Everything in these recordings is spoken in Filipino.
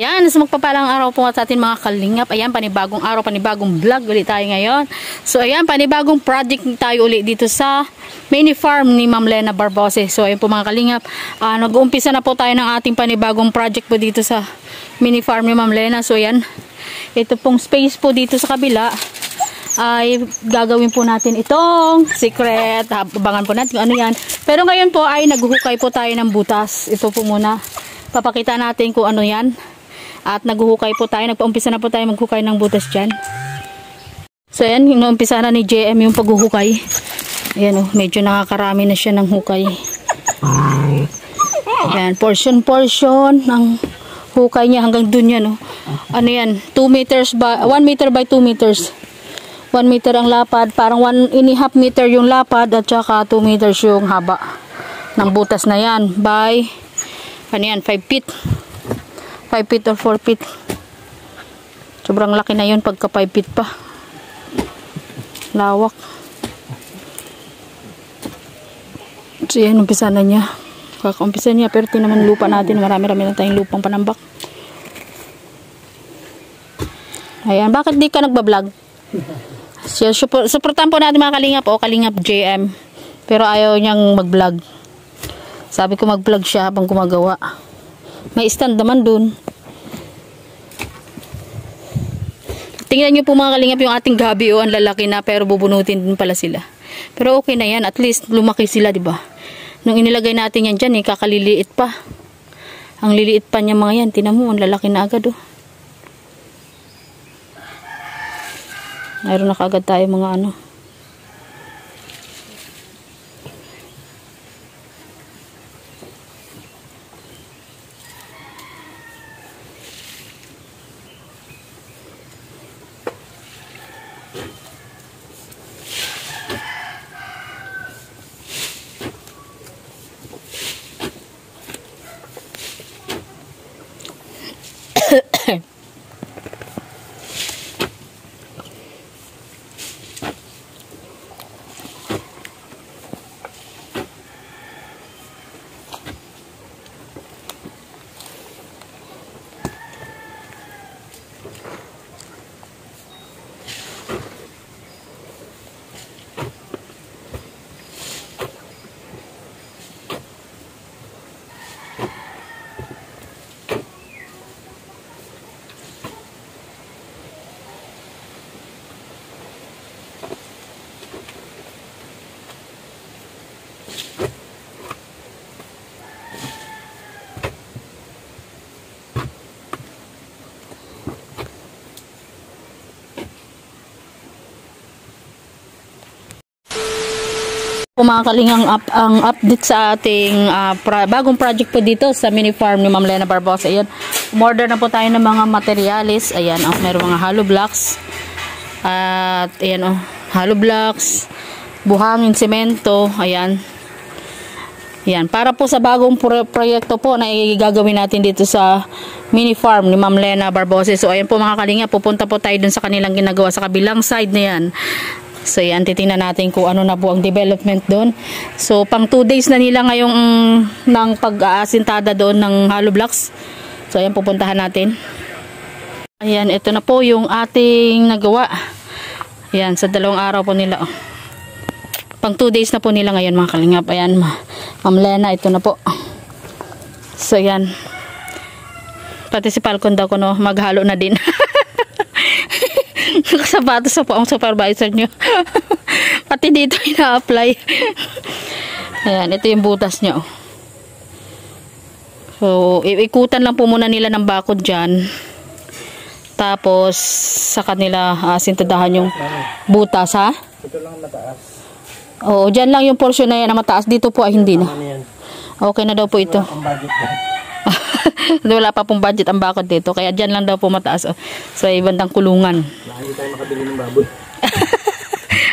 Yan, sa magpapalang araw po sa atin mga kalingap. Ayan, panibagong araw, panibagong vlog ulit tayo ngayon. So ayan, panibagong project tayo ulit dito sa mini farm ni Ma'am Lena Barbose. So ayan po mga kalingap, nag-uumpisa na po tayo ng ating panibagong project po dito sa mini farm ni Ma'am Lena. So ayan, ito pong space po dito sa kabila ay gagawin po natin itong secret. Abangan po natin ano yan. Pero ngayon po ay naghuhukay po tayo ng butas. Ito po muna, papakita natin kung ano yan. At naghuhukay po tayo, nagpaumpisa na po tayo maghukay ng butas dyan. So ayan, inuumpisa na ni JM yung paghuhukay. Ayan medyo nakakarami na siya ng hukay. Ayan, portion ng hukay niya hanggang dun yan. Ano yan, 2 meters by 1 meter by 2 meters. 1 meter ang lapad, parang 1.5 meter yung lapad at saka 2 meters yung haba ng butas na yan by ano yan, 5 feet. 5 feet or 4 feet. Sobrang laki na yun pagka 5 feet pa. Lawak. So yan, umpisa na niya. Kakaumpisa niya, pero tinaman lupa natin. Marami-rami na tayong lupang panambak. Ayan, bakit di ka nagbablog? Supportan po natin mga kalingap. Kalingap JM. Pero ayaw niyang mag-vlog. Sabi ko mag-vlog siya habang gumagawa. May stand naman dun. Tingnan nyo po mga kalingap yung ating gabi. Ang lalaki na pero bubunutin din pala sila. Pero okay na yan. At least lumaki sila, diba? Nung inilagay natin yan dyan, kakaliliit pa. Ang liliit pa niya mga yan. Tingnan mo, ang lalaki na agad. Mayroon na kaagad tayo mga ano. Mga kalingang ang update sa ating bagong project po dito sa mini farm ni Ma'am Lena Barbose. Ayan, umorder na po tayo ng mga materials. Ayan, meron mga hollow blocks. At ayan hollow blocks, buhangin, semento. Ayan. Ayan, para po sa bagong proyekto po na gagawin natin dito sa mini farm ni Ma'am Lena Barbose. So ayan po mga kalinga, pupunta po tayo dun sa kanilang ginagawa sa kabilang side na yan. So yan, titingnan natin kung ano na po ang development doon. So pang 2 days na nila ngayong ng pag-aasintada doon ng hollow blocks. So ayan, pupuntahan natin. Ayan, ito na po yung ating nagawa. Ayan, sa 2 araw po nila. Pang 2 days na po nila ngayon mga kalingap. Ayan, Ma'am Lena, ito na po. So yan. Pati si Falcon daw ko maghalo na din. Nakasapatos sa po ang supervisor nyo. Pati dito ina-apply. Ayan, ito yung butas nyo. So, ikutan lang po muna nila ng bakod dyan. Tapos, sa kanila sintadahan yung butas, ha? Ito lang mataas. Oo, dyan lang yung portion na yan na mataas. Dito po ay hindi na. Okay na daw po ito. Wala pa pong budget ang bakod dito. Kaya dyan lang daw po mataas. Sa ibandang kulungan. Hindi tayo makabili ng baboy.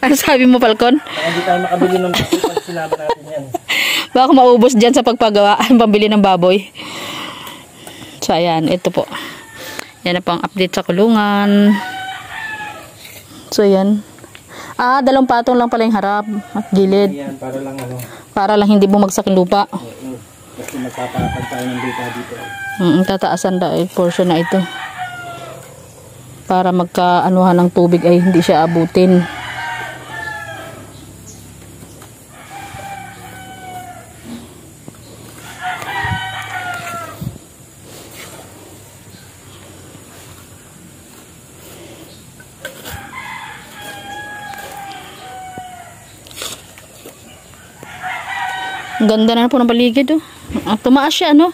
Ano sabi mo, Falcon? Hindi tayo makabili ng baboy pag sinama natin yan. Baka maubos dyan sa pagpagawa. Pambili ng baboy. So ayan, ito po. Yan na po ang update sa kulungan. So ayan. 2 patong lang pala yung harap at gilid. Ayan, para lang Para lang hindi bumagsak yung lupa. Kasi magpapakapag tayo ng data dito. Tataasan daw portion na ito. Para magka-anuhan ng tubig ay hindi siya abutin. Ang ganda na po ng paligid, oh. Tumaas siya, ano?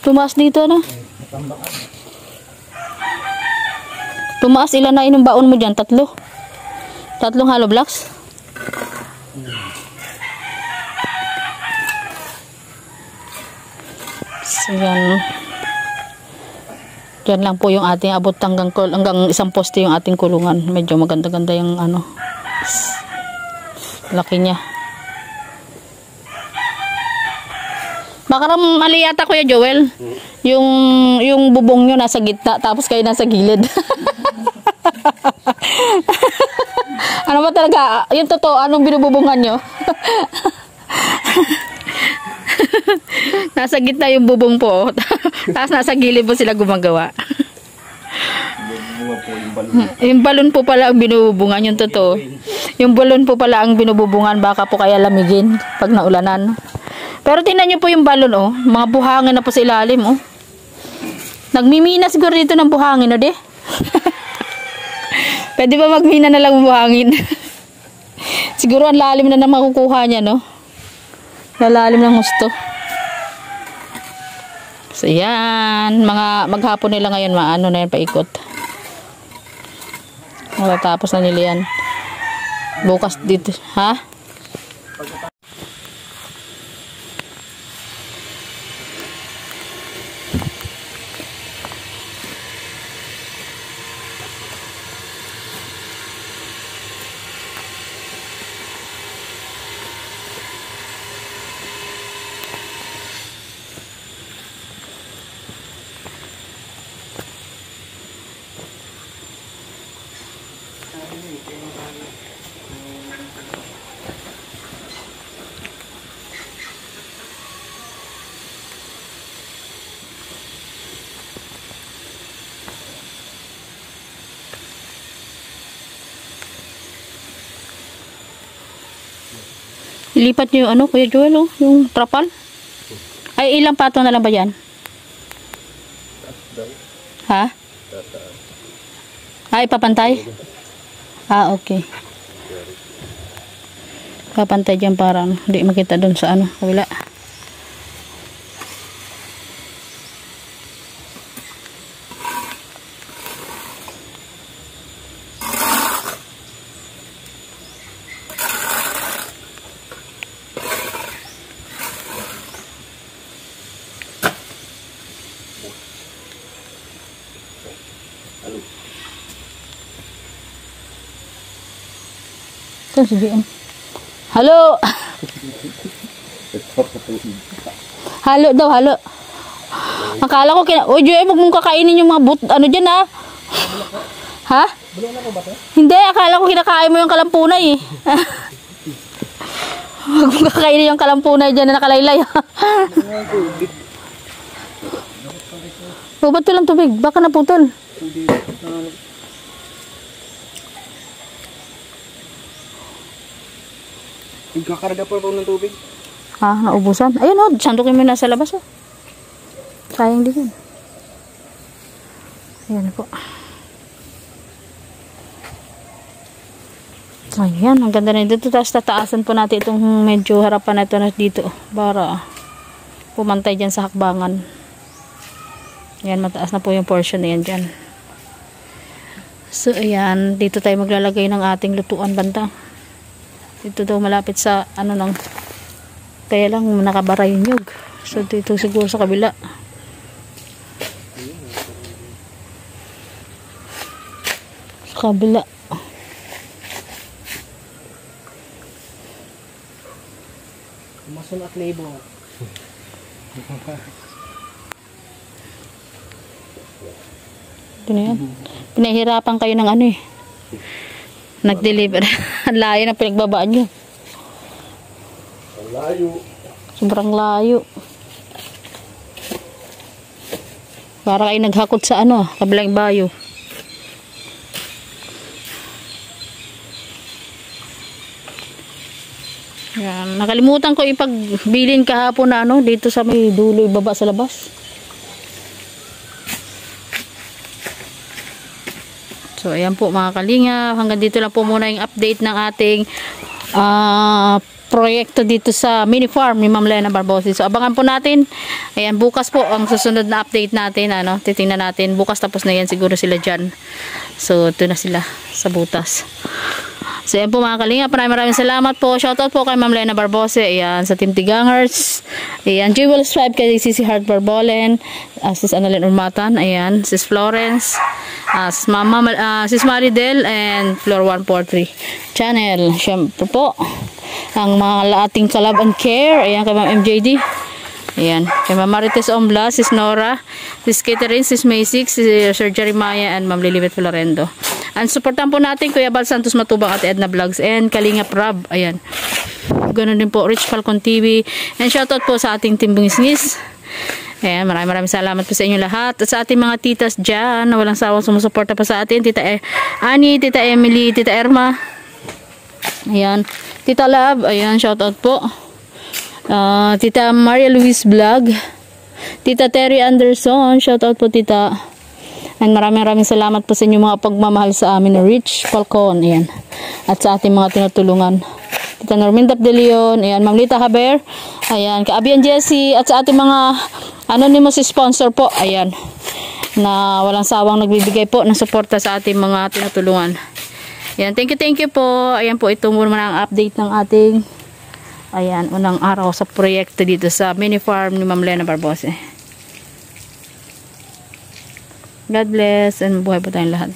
Tumaas dito, ano? Tumaas, ilan na inong baon mo dyan? 3? 3 hollow blocks? So, yan. Diyan lang po yung ating abot hanggang isang poste yung ating kulungan. Medyo maganda-ganda yung ano. Laki niya. Baka mali yata Kuya Joel. Yung bubong nyo nasa gitna tapos kayo nasa gilid. Ano ba talaga? Yung totoo, anong binububungan nyo? Nasa gitna yung bubong po. Tapos nasa gilid po sila gumagawa. Yung balon po pala ang binububungan, yung totoo. Yung balon po pala ang binububungan, baka po kaya lamigin pag naulanan. Pero tingnan nyo po yung balon, oh. Mga buhangin na po sa ilalim, oh. Nagmimina siguro dito ng buhangin, oh, de. Pwede ba magmina na lang buhangin? Siguro ang lalim na makukuha niya, no? Lalalim ng gusto. So, yan. Maghapon nila ngayon, maano na yan, paikot. Matatapos na nila yan. Bukas dito, ha? Ilipat nyo yung ano, Kuya Joel, oh, yung trapal. Ay, ilang pato na lang ba yan? Ha? Ay, papantay? Ah, okay. Papantay dyan para hindi makita doon sa ano, kabila. Saan si JM? Halo! Halo daw, halo. Akala ko Uy, JM, huwag mong kakainin yung mga ano dyan, ha? Ha? Hindi, akala ko kinakain mo yung kalampunay, eh. Huwag mong kakainin yung kalampunay dyan na nakalaylay, ha? O, ba't lang tubig? Baka naputol. Nagkakarga pa rin ng tubig. Ha, naubusan. Ayun, oh, sandukin mo na sa labas, oh. Sayang din yun. Ayan po. Ayan, ang ganda na dito. Tapos tataasan po natin itong medyo harapan na ito na dito. Para pumantay dyan sa hakbangan. Ayan, mataas na po yung portion na yan dyan. So, ayan. Dito tayo maglalagay ng ating lutuan banda. Dito daw malapit sa ano nang kaya lang nakabara yung nyug. So dito siguro sa kabila. Sa kabila. Masun at label. Ito na yan. Pinahirapan kayo ng ano, eh. Nag-deliver. Ang layo na pinagbabaan nyo. Ang layo. Sobrang layo. Para kayo naghakot sa ano, kabilang bayo. Yan. Nakalimutan ko ipagbilin kahapon na ano, dito sa may dulo, ibaba sa labas. So, ayan po mga kalinga. Hanggang dito lang po muna yung update ng ating proyekto dito sa mini farm ni Ma'am Lena Barbosa. So, abangan po natin. Ayan, bukas po ang susunod na update natin. Ano, titingnan natin. Bukas tapos na yan siguro sila dyan. So, ito na sila sa butas. So, ayan po mga kalinga. Maraming salamat po. Shoutout po kay Ma'am Lena Barbosa. Ayan, sa Team Tigangers. Ayan, Jewel Stripe kay Sisi Heart Barbolen. Sis Annalyn Urmatan. Ayan, Sis Florence. Sis Maridel and Floor 143 channel. Siyempre po ang mga ating Kalab and Care. Ayan, kay Ma'am MJD. Ayan, kay Ma'am Marites Ombla, Sis Nora, Sis Catherine, Sis Maysix, Sir Jeremiah, and Ma'am Lilibet Florendo. And supportan po natin Kuya Bal Santos Matubang at Edna Vlogs and Kalingap Rab. Ayan, ganoon din po Rich Falcon TV. And shoutout po sa ating Team Bungisngis. Ayan, maraming salamat po sa inyo lahat. At sa ating mga titas dyan na walang sawang sumusuporta pa sa atin. Tita Annie, Tita Emily, Tita Erma. Ayan, Tita Lab. Ayan, shoutout po. Tita Maria Luis Vlog. Tita Terry Anderson. Shoutout po, Tita. And maraming salamat po sa inyo mga pagmamahal sa amin. Rich Falcon. Ayan. At sa ating mga tinutulungan. Tita Norminda De Leon. Ayan, Ma'am Lita Haber. Ayan, Kaabian Jessie. At sa ating mga anonymous sponsor po. Ayan. Na walang sawang nagbibigay po ng suporta sa ating mga tinutulungan. Ayan, thank you po. Ayan po, ito muna ang update ng ating unang araw sa proyekto dito sa mini farm ni Ma'am Lena Barbosa. God bless and buhay po tayong lahat.